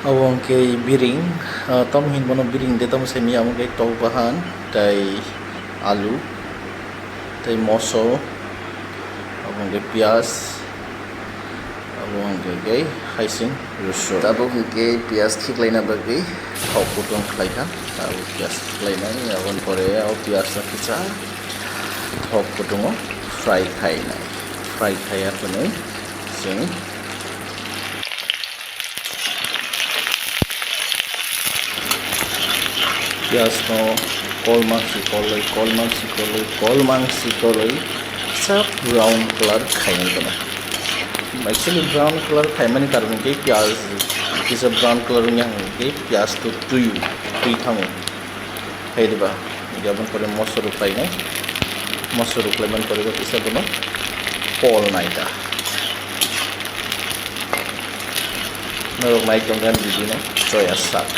Awang kay biring, tom hin bono biring de tom semi awang kay tau bahan, tay alu, tay moso, awang kay pias, awang kay haising russo. Tabo kay pias khiklai na bagi, thau putong khlai ka, tabo pias khiklai na ni awang pore aw pias na kicha, thau putongo fry khai na, fry khai apa ni, sing. Pias no kolmang सब brown colour खाइने बना actually brown colour खाइ माने कारण के प्याज किसा brown colour में के प्याज तो तुई थांगो खाइदिबा गाबन करे मसरु खाइने मसरु क्लेमन करे किसा बनो पॉल नाइटा नरक माइक गंगान बिदिनो सोया साक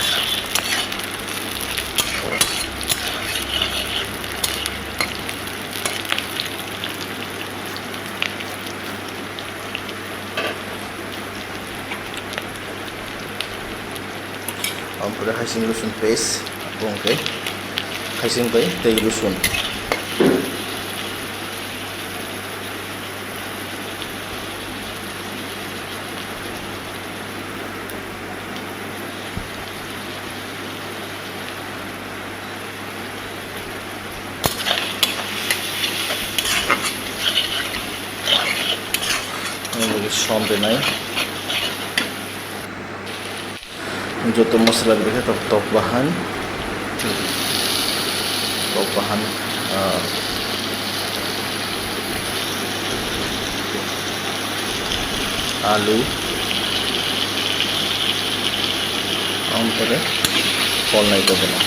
Pura haising rusun paste okay haising pai tei rusun ini sombe nai joto mosla berikut top bahan alu ampere kol nai to bana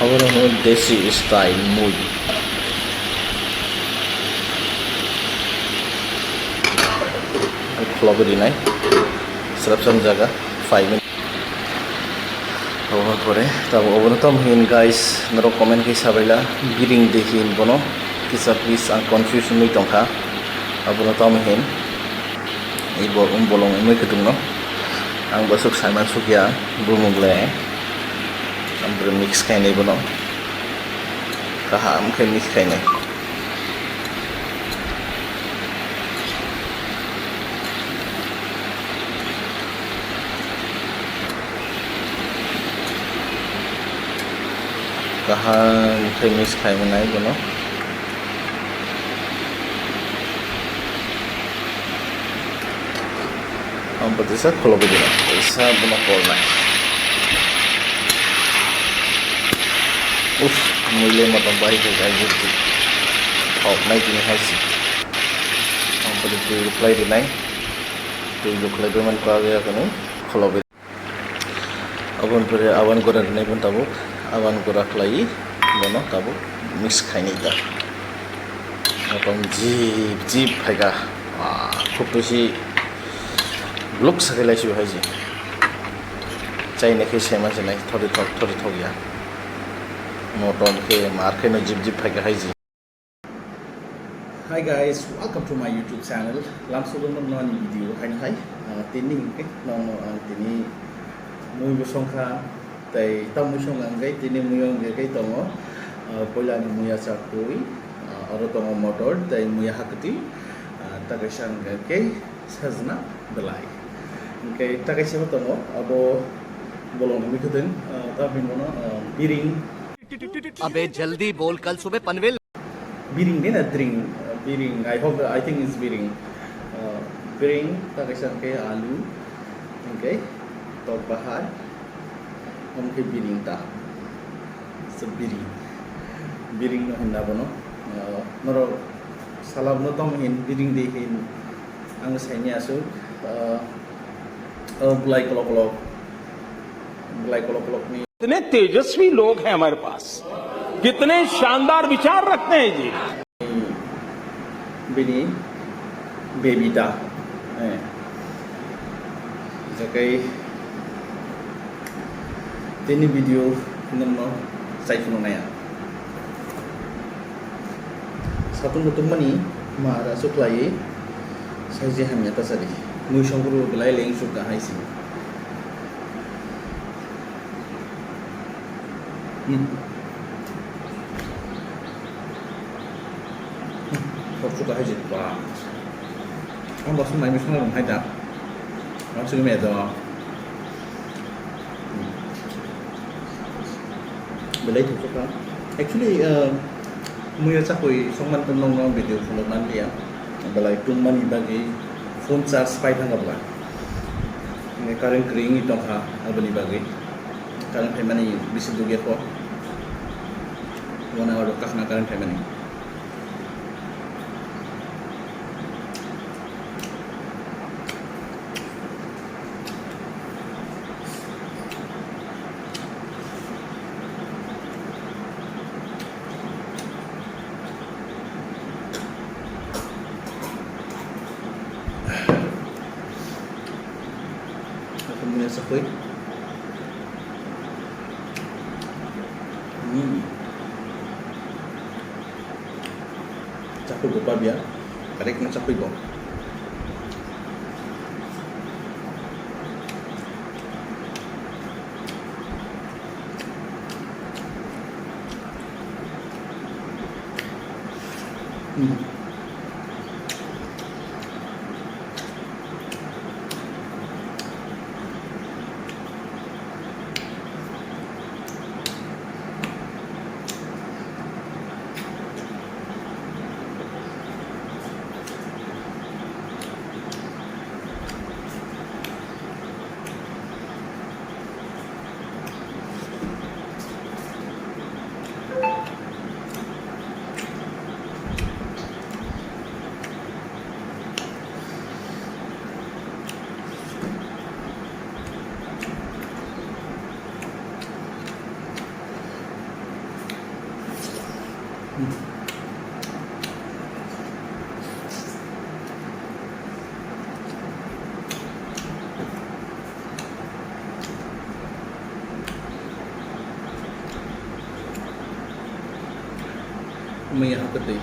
Our own desi style mood. Flower ini, serapsan jaga 5 minutes. Awal pore, tahu awal tu mungkin guys, naro komen kisah bela, biring dehin bono, kisah please ang confusion ni tongka, awal tu mungkin, ibu bolong ini ketemu no, ang basuk Simon Sukia, bumule. Ambil mix kain ni bono, kaham kain mix kain ni. Kaham kain mix kain mana bono. Ambil tu sah kalau begini, sah bono kolna. Mulai matang baik kayak gitu. Oh, naik ini hasil. Perlu tu reply di naik. Tu reply berman kaya kan? Kalau ber. Awan korang naik pun tahu. Awan korang lagi, mana tahu mix kain itu. Matang jeep haga. Fokusi look sekali sih haji. Cai nak sama je naik thodi ya. Motom ke market no jip pakai haji. Hi guys, welcome to my YouTube channel. Langsung nonton video hai. Tini ke nong tini mui busongka, tay tamu busong anggai tini muyong anggai tongo. Pola ni muya cakui, aro tongo motor tay muya hakti. Takaisan ke sajna belai. Ke takaisan tongo abo bolong mikuden tapi mono biring. अबे जल्दी बोल कल सुबह Panvel biring ni na biring I think it's biring tak kisah ke alu okay top bahan ke biring ta biring no hinda bono noro salam no tom hin biring de hin ang sainya asu bulai kolok ni कितने तेजस्वी लोग हैं हमारे पास, कितने शानदार विचार रखते हैं जी। Bini baby da. Jakai ini video nama saya pun naya. Satu mani mara suklai saya je hamnya tasari. Muisong guru belai leng suka hai si. Kau suka hai je ba. Ang bosan mai misal orang hai dah. Orang suka medo. Belai tu suka. Actually, muya cakoi songman penong video follow nan dia. Belai tuman ibagi phone charge pai thang abla. Ini current kering itu ha abani bagi. Current payment ini bisa dugia ko. Wana ada kahna current payment ini. Kemudian sakoi. Cakoi gopa biar. Karek na cakoi bo. May ako deh.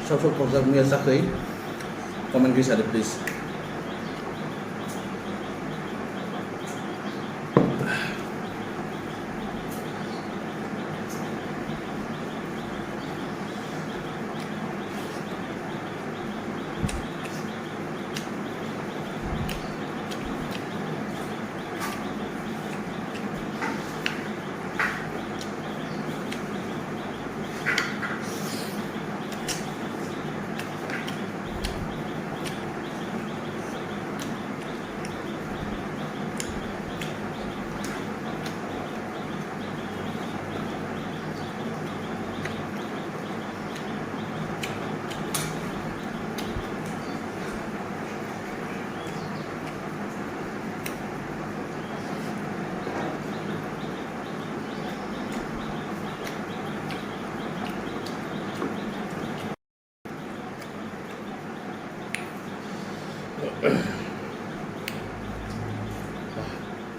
Sok kalau punya sakit, komen di sana please.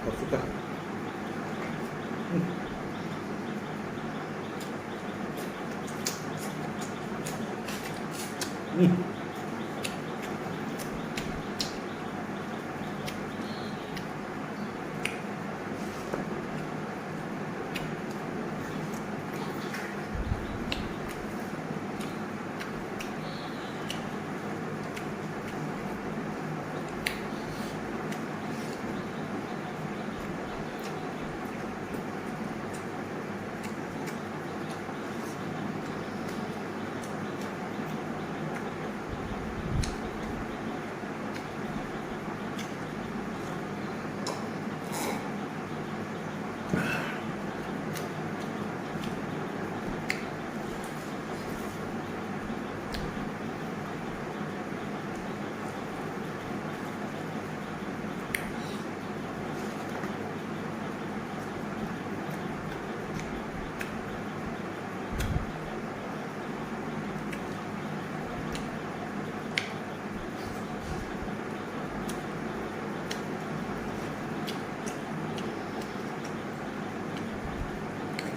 Kau suka?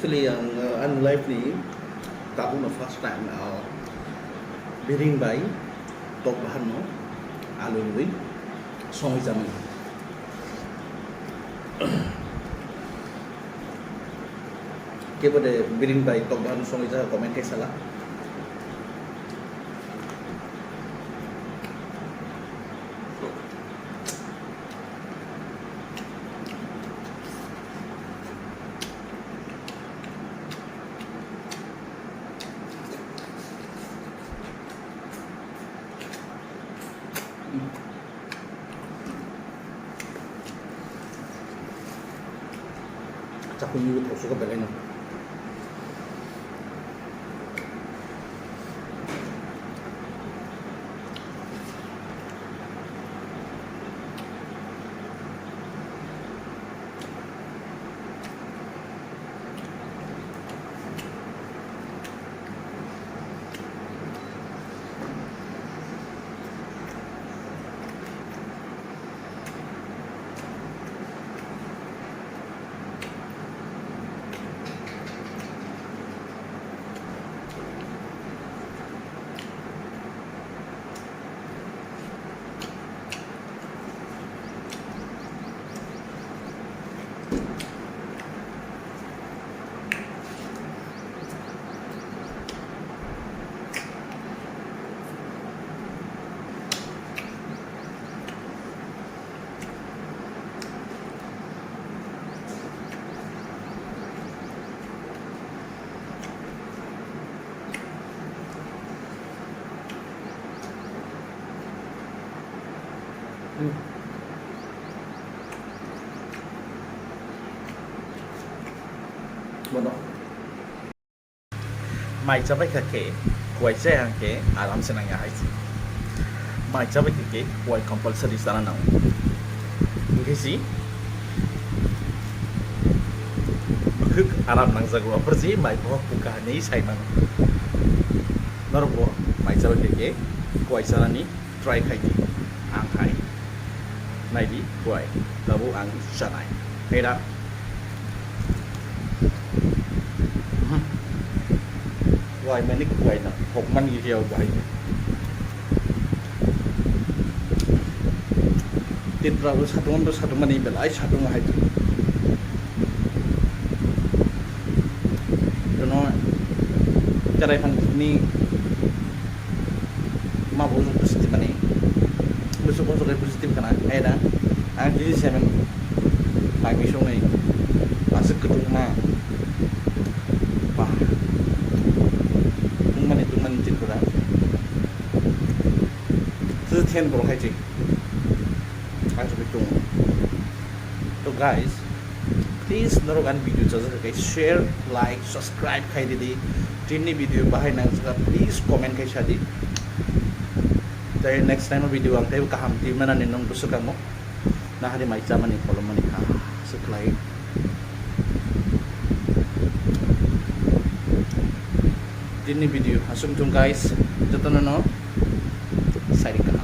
actually ang live ni tapo na first time biring bay tok bahan no alu lui song jamin ke bode biring bay tok bahan song ja comment ke sala 자꾸 이거 더 수가 별로 Bueno, mày cho cái keke, quay xe hàng ke, alam se nang ahai si. Mày cho cái keke, quay compulsory sana nang. Mungkin si, huk alam nang zagu apa sih, mày bawa buka ni say nang. Norbo, mày cho cái keke, quay sana ni, try khai di, ang khai. Này đi, quay, tabu ang sanay. Hay dah. Quay mà nick quay nè, hộp măng gì theo quay tin ra satu mani belai satu mahai tu nó cara yang ni mabu positif mani besok positif kana ada ang jadi saya lagi sungai masuk ke rumah thiên của hay chị anh chụp chung so guys please narogan video cho cái share like subscribe khai đi tin video bahai nang please comment khai shadi then next time video ang tayo kaham ti mana ninong gusto kang mo na hari mai chaman ni kolom mani ha supply tin video asum chung guys jotono no sari ka